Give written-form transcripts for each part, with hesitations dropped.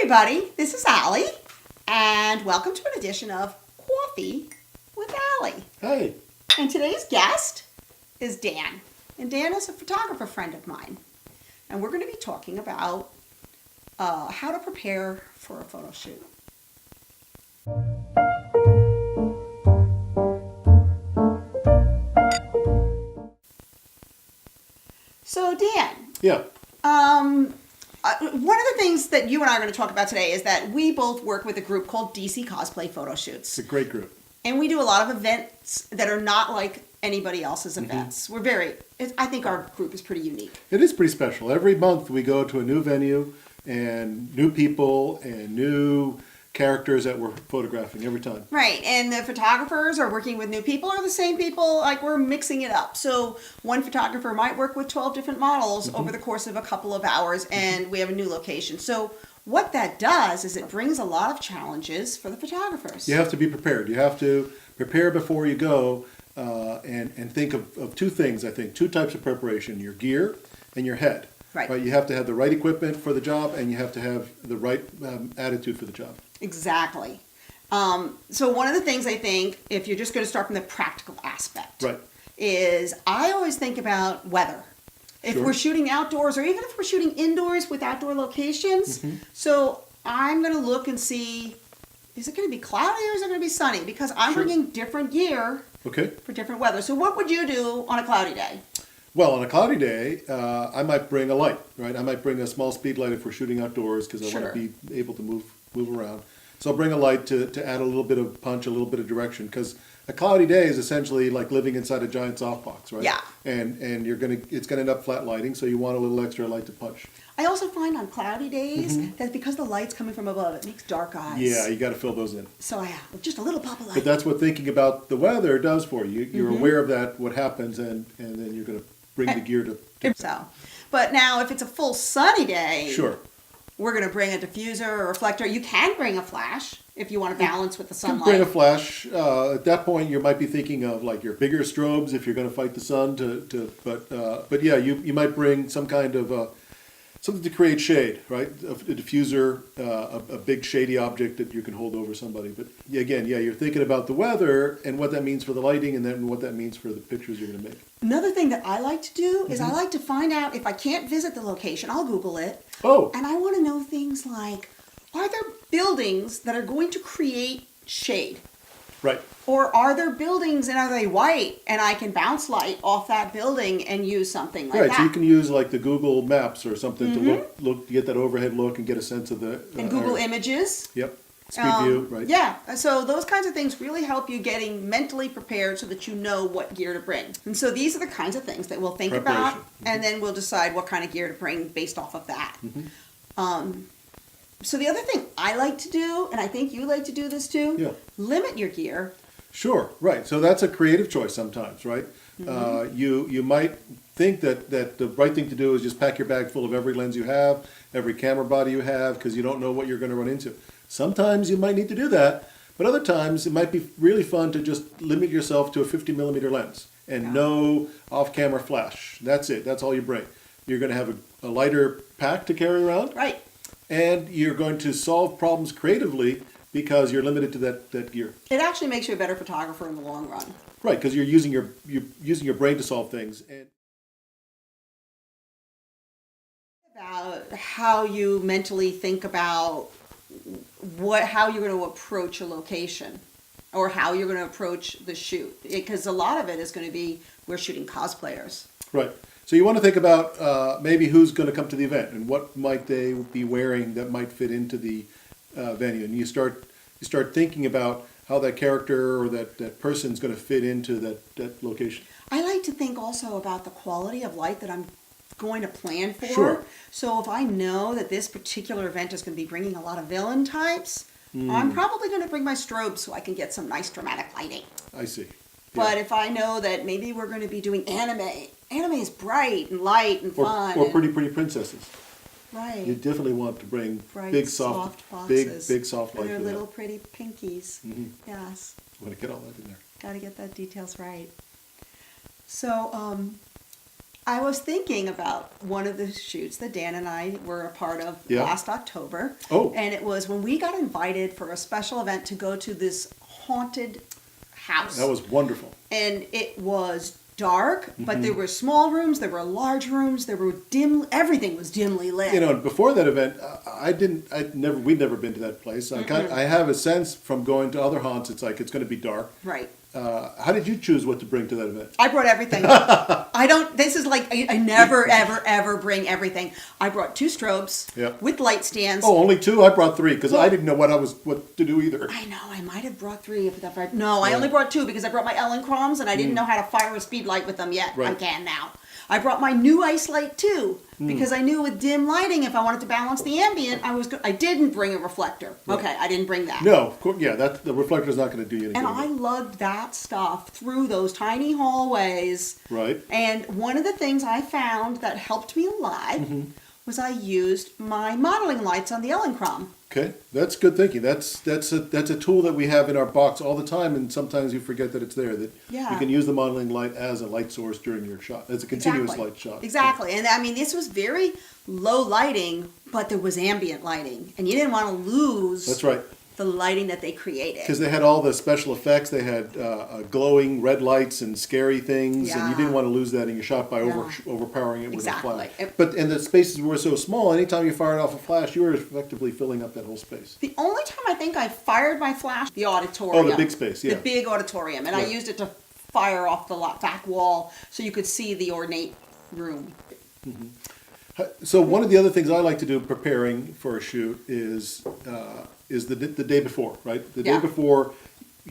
everybody, this is Allie, and welcome to an edition of Coffee with Allie. Hey. And today's guest is Dan, and Dan is a photographer friend of mine, and we're going to be talking about how to prepare for a photo shoot. So Dan, Yeah. one of the things that you and I are going to talk about today is that we both work with a group called DC Cosplay Photo Shoots. It's a great group. And we do a lot of events that are not like anybody else's events. I think our group is pretty unique. It is pretty special. Every month we go to a new venue and new people and new characters that we're photographing every time. Right, and the photographers are working with new people or the same people, like we're mixing it up. So one photographer might work with 12 different models over the course of a couple of hours, and we have a new location. So what that does is it brings a lot of challenges for the photographers. You have to be prepared. You have to prepare before you go and think of two things, I think. Two types of preparation, your gear and your head. Right. You have to have the right equipment for the job, and you have to have the right attitude for the job. Exactly. So one of the things I think, if you're just going to start from the practical aspect, Right. is I always think about weather. If Sure. we're shooting outdoors, or even if we're shooting indoors with outdoor locations, so I'm going to look and see, is it going to be cloudy or is it going to be sunny? Because I'm Sure. bringing different gear Okay. for different weather. So what would you do on a cloudy day? Well, on a cloudy day, I might bring a light, right? I might bring a small speed light if we're shooting outdoors because I Sure. want to be able to move around. So I'll bring a light to add a little bit of punch, a little bit of direction, because a cloudy day is essentially like living inside a giant softbox, right? Yeah. And it's gonna end up flat lighting, so you want a little extra light to punch. I also find on cloudy days that because the light's coming from above, it makes dark eyes. Yeah, you got to fill those in. So I have just a little pop of light. But that's what thinking about the weather does for you. You're aware of that, what happens, and then you're gonna bring the gear to. So, but now if it's a full sunny day, Sure. we're going to bring a diffuser or reflector. You can bring a flash if you want to balance with the You sunlight. can bring a flash. At that point, you might be thinking of like your bigger strobes if you're going to fight the sun. But yeah, you might bring some kind of something to create shade, right? A diffuser, a big shady object that you can hold over somebody. But again, you're thinking about the weather and what that means for the lighting, and then what that means for the pictures you're going to make. Another thing that I like to do is I like to find out, if I can't visit the location, I'll Google it. Oh, And I want to know things like, are there buildings that are going to create shade? right. Or are there buildings and are they white and I can bounce light off that building and use something like Right, that? so you can use like the Google Maps or something to look to get that overhead look and get a sense of the. And Google Images. Yep. Street view, right? Yeah, so those kinds of things really help you getting mentally prepared so that you know what gear to bring. And so these are the kinds of things that we'll think about, Preparation. and then we'll decide what kind of gear to bring based off of that. So the other thing I like to do, and I think you like to do this too, Yeah. limit your gear. Sure, right. So that's a creative choice sometimes, right? You might think that the right thing to do is just pack your bag full of every lens you have, every camera body you have, because you don't know what you're going to run into. Sometimes you might need to do that, but other times it might be really fun to just limit yourself to a 50 millimeter lens and no off-camera flash. That's it. That's all you bring. You're going to have a lighter pack to carry around, Right. and you're going to solve problems creatively because you're limited to that gear. It actually makes you a better photographer in the long run. Right, because you're using your brain to solve things. And About how you mentally think about how you're going to approach a location or how you're going to approach the shoot, because a lot of it is going to be, we're shooting cosplayers. right, so you want to think about maybe who's going to come to the event and what might they be wearing that might fit into the venue, and you start thinking about how that character or that person's going to fit into that location. I like to think also about the quality of light that I'm going to plan for. Sure. So if I know that this particular event is going to be bringing a lot of villain types, I'm probably going to bring my strobe so I can get some nice dramatic lighting. I see. But if I know that maybe we're going to be doing anime is bright and light and fun. Or pretty princesses. Right. You definitely want to bring Bright, big soft boxes. big soft light And their for little that. pretty pinkies. Yes. Want to get all that in there. Got to get the details right. So, I was thinking about one of the shoots that Dan and I were a part of Yeah. last October. Oh. And it was when we got invited for a special event to go to this haunted house. That was wonderful. And it was dark, but Mm-hmm. there were small rooms, there were large rooms, there were everything was dimly lit. You know, before that event, we'd never been to that place. I have a sense from going to other haunts, it's like it's going to be dark. Right. How did you choose what to bring to that event? I brought everything. This is like, I never, ever, ever bring everything. I brought 2 strobes Yeah. with light stands. Oh, only 2? I brought 3 because I didn't know what to do either. I know, I might have brought 3 if that. No, I only brought 2 because I brought my Ellen Croms and I didn't know how to fire a speed light with them yet. Right. I can now. I brought my new ice light too because I knew with dim lighting, if I wanted to balance the ambient, I didn't bring a reflector. Right. Okay, I didn't bring that. No, of course, yeah, the reflector's not going to do you any And good. I lugged that stuff through those tiny hallways. Right. And one of the things I found that helped me a lot was I used my modeling lights on the Ellen Crom. Okay, that's good thinking. That's a tool that we have in our box all the time, and sometimes you forget that it's there. That Yeah. you can use the modeling light as a light source during your shot. It's a continuous Exactly. light shot. Exactly. And I mean, this was very low lighting, but there was ambient lighting. And you didn't want to lose That's right. the lighting that they created. Because they had all the special effects. They had glowing red lights and scary things, and you Yeah. didn't want to lose that in your shot by No. overpowering it with Exactly. a flash. And the spaces were so small, anytime you fired off a flash, you were effectively filling up that whole space. The only time I think I fired my flash, the auditorium. Oh, the big space, yeah. The big auditorium. And I Right. used it to fire off the back wall so you could see the ornate room. So one of the other things I like to do preparing for a shoot is the day before, right? The day Yeah. before,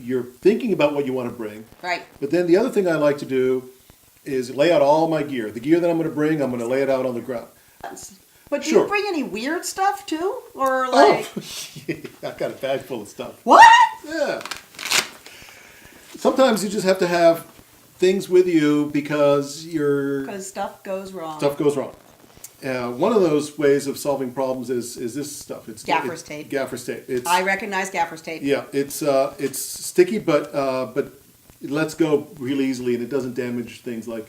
you're thinking about what you want to bring. Right. But then the other thing I like to do is lay out all my gear. The gear that I'm going to bring, I'm going to lay it out on the ground. But do Sure. you bring any weird stuff too? Or like, Oh, yeah, I've got a bag full of stuff. what? Yeah. Sometimes you just have to have things with you because Because stuff goes wrong. stuff goes wrong. One of those ways of solving problems is this stuff. It's Gaffer's tape. Gaffer's tape. It's I recognize gaffer's tape. yeah. It's sticky, but it lets go really easily, and it doesn't damage things like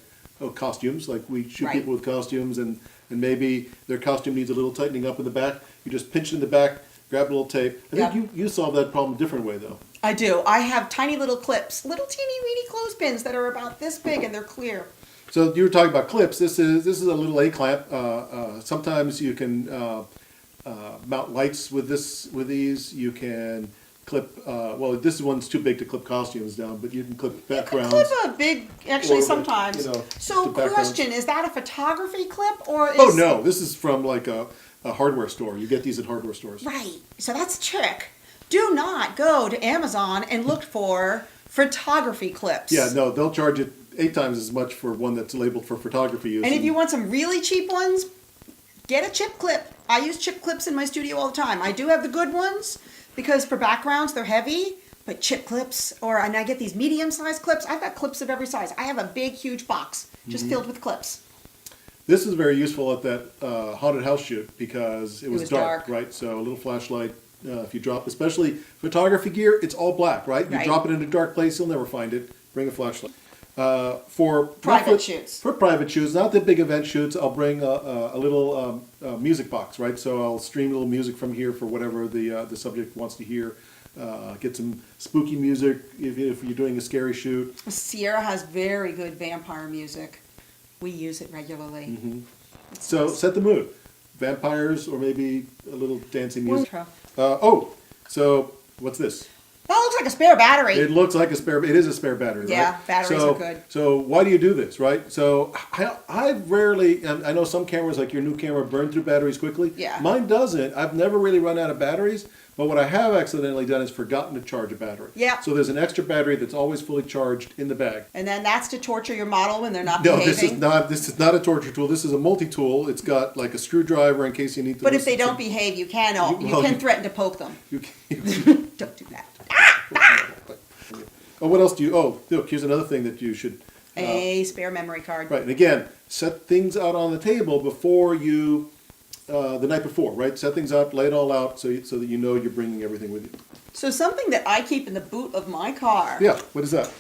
costumes. Like we shoot Right. people with costumes, and maybe their costume needs a little tightening up in the back. You just pinch it in the back, grab a little tape. I think Yep. you solve that problem a different way though. I do. I have tiny little clips, little teeny weeny clothespins that are about this big and they're clear. So you were talking about clips. This is a little A clamp. Sometimes you can mount lights with these. You can clip. Well, this one's too big to clip costumes down, but you can clip backgrounds. Clip a big, actually Or, sometimes. you know, So the backgrounds. question, is that a photography clip or is... Oh no, this is from like a hardware store. You get these at hardware stores. Right. So that's a trick. Do not go to Amazon and look for photography clips. Yeah, no, they'll charge you 8 times as much for one that's labeled for photography use. And if you want some really cheap ones, get a chip clip. I use chip clips in my studio all the time. I do have the good ones because for backgrounds they're heavy, but chip clips, and I get these medium-sized clips. I've got clips of every size. I have a big, huge box just filled with clips. This is very useful at that haunted house shoot because it was dark, dark. right? So a little flashlight. If you drop, especially photography gear, it's all black, right? You Right. drop it in a dark place, you'll never find it. Bring a flashlight. For Private shoots. For private shoots, not the big event shoots, I'll bring a little music box, right? So I'll stream a little music from here for whatever the subject wants to hear. Get some spooky music if you're doing a scary shoot. Sierra has very good vampire music. We use it regularly. Mm-hmm. So set the mood. Vampires or maybe a little dancing music. So what's this? That looks like a spare battery. It looks like a spare. It is a spare battery, Yeah, right? batteries so, are good. So why do you do this, right? So I rarely. And I know some cameras, like your new camera, burn through batteries quickly. Yeah. Mine doesn't. I've never really run out of batteries. But what I have accidentally done is forgotten to charge a battery. Yeah. So there's an extra battery that's always fully charged in the bag. And then that's to torture your model when they're not No, behaving. this is not a torture tool. This is a multi-tool. It's got like a screwdriver in case you need to. But if they listen don't to- behave, you can you- threaten to poke them. you can- Don't do that. Oh, what else do you? Oh, look, here's another thing that you should. A spare memory card. Right, and again, set things out on the table before you, the night before, right? Set things up, lay it all out, so that you know you're bringing everything with you. So something that I keep in the boot of my car Yeah, what is that?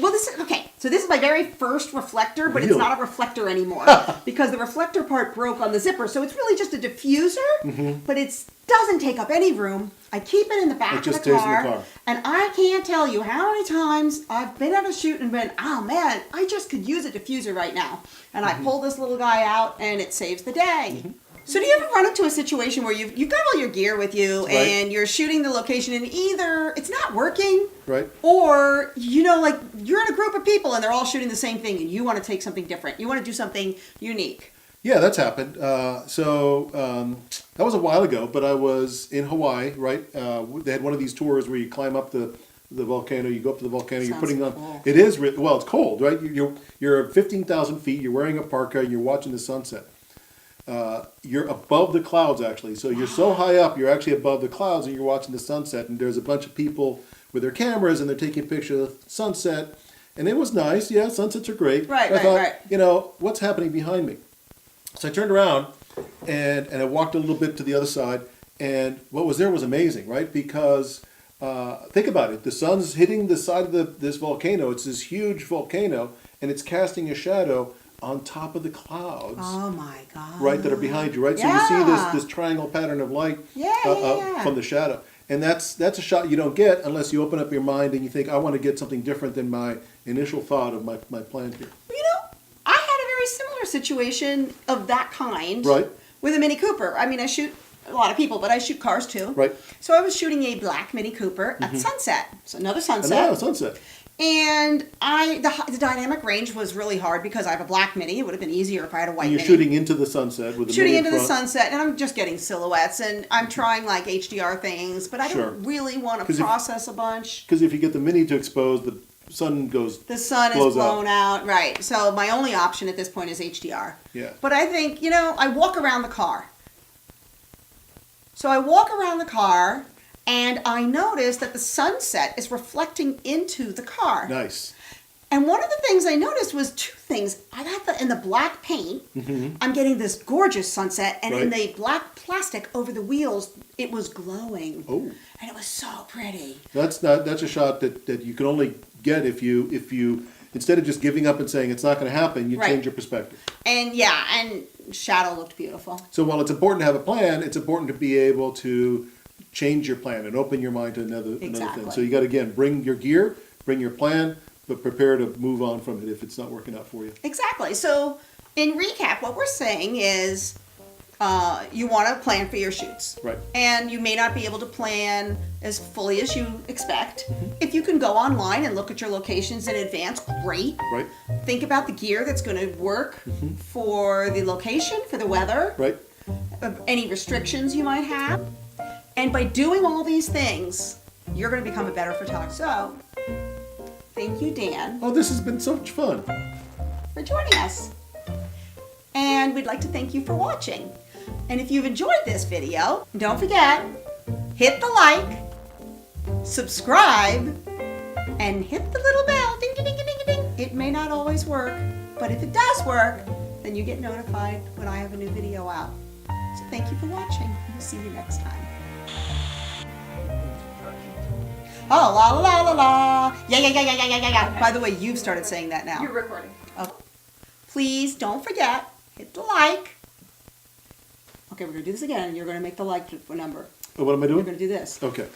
Well, this is okay. So this is my very first reflector, but it's Really? not a reflector anymore because the reflector part broke on the zipper. So it's really just a diffuser, but it doesn't take up any room. I keep it in the back It of just the stays in the car, car. and I can't tell you how many times I've been at a shoot and been, oh man, I just could use a diffuser right now. And I pull this little guy out, and it saves the day. So do you ever run into a situation where you've got all your gear with you Right. and you're shooting the location and either it's not working, Right. or like you're in a group of people and they're all shooting the same thing and you want to take something different. You want to do something unique. Yeah, that's happened. That was a while ago, but I was in Hawaii, right? They had one of these tours where you climb up the volcano, you go up to the volcano, you're Sounds putting on. cool. It is well, it's cold, right? You're 15,000 feet. You're wearing a parka and you're watching the sunset. You're above the clouds actually, so you're so high up, you're actually above the clouds, and you're watching the sunset. And there's a bunch of people with their cameras, and they're taking pictures of the sunset. And it was nice. Yeah, sunsets are great. Right, But I right, thought, right. what's happening behind me? So I turned around and I walked a little bit to the other side, and what was there was amazing, right? Because think about it, the sun's hitting the side of this volcano. It's this huge volcano, and it's casting a shadow on top of the clouds, Oh my God. right, that are behind you, right? So you Yeah. see this triangle pattern of light Yeah. from the shadow. And that's a shot you don't get unless you open up your mind and you think, I want to get something different than my initial thought of my plan here. I had a very similar situation of that kind Right. with a Mini Cooper. I mean, I shoot a lot of people, but I shoot cars too. Right. So I was shooting a black Mini Cooper at sunset. So another And sunset. now sunset. And the dynamic range was really hard because I have a black Mini. It would have been easier if I had a white And you're Mini. shooting into the sunset with the Shooting mini in into the front. sunset, and I'm just getting silhouettes, and I'm trying like HDR things, but I Sure. don't really want to 'Cause if- process a bunch. Because if you get the mini to expose, the sun goes. The sun is blows blown out, right? So my only option at this point is HDR. Yeah. But I think I walk around the car. So I walk around the car, and I notice that the sunset is reflecting into the car. Nice. And one of the things I noticed was two things. I got in the black paint, I'm getting this gorgeous sunset, and in Right. the black plastic over the wheels, it was glowing. Oh. And it was so pretty. That's a shot that you can only get if you instead of just giving up and saying it's not going to happen, you Right. change your perspective. And and shadow looked beautiful. So while it's important to have a plan, it's important to be able to change your plan and open your mind to another thing. Exactly. So you got to again bring your gear, bring your plan, but prepare to move on from it if it's not working out for you. Exactly. So, in recap, what we're saying is you want to plan for your shoots. Right. And you may not be able to plan as fully as you expect. If you can go online and look at your locations in advance, great. Right. Think about the gear that's going to work for the location, for the weather, Right. any restrictions you might have. And by doing all these things, you're going to become a better photographer. So, thank you, Dan, Oh, this has been so much fun. for joining us. And we'd like to thank you for watching. And if you've enjoyed this video, don't forget, hit the like, subscribe, and hit the little bell. Ding, ding, ding, ding, ding. It may not always work, but if it does work, then you get notified when I have a new video out. So thank you for watching. We'll see you next time. Oh, la la la la la. Yeah, yeah, yeah, yeah, yeah, yeah, yeah. By the way, you've started saying that now. You're recording. Oh. Please don't forget, hit the like. Okay, we're going to do this again, and you're going to make the like number. Oh, what am I You're doing? going to do this. Okay.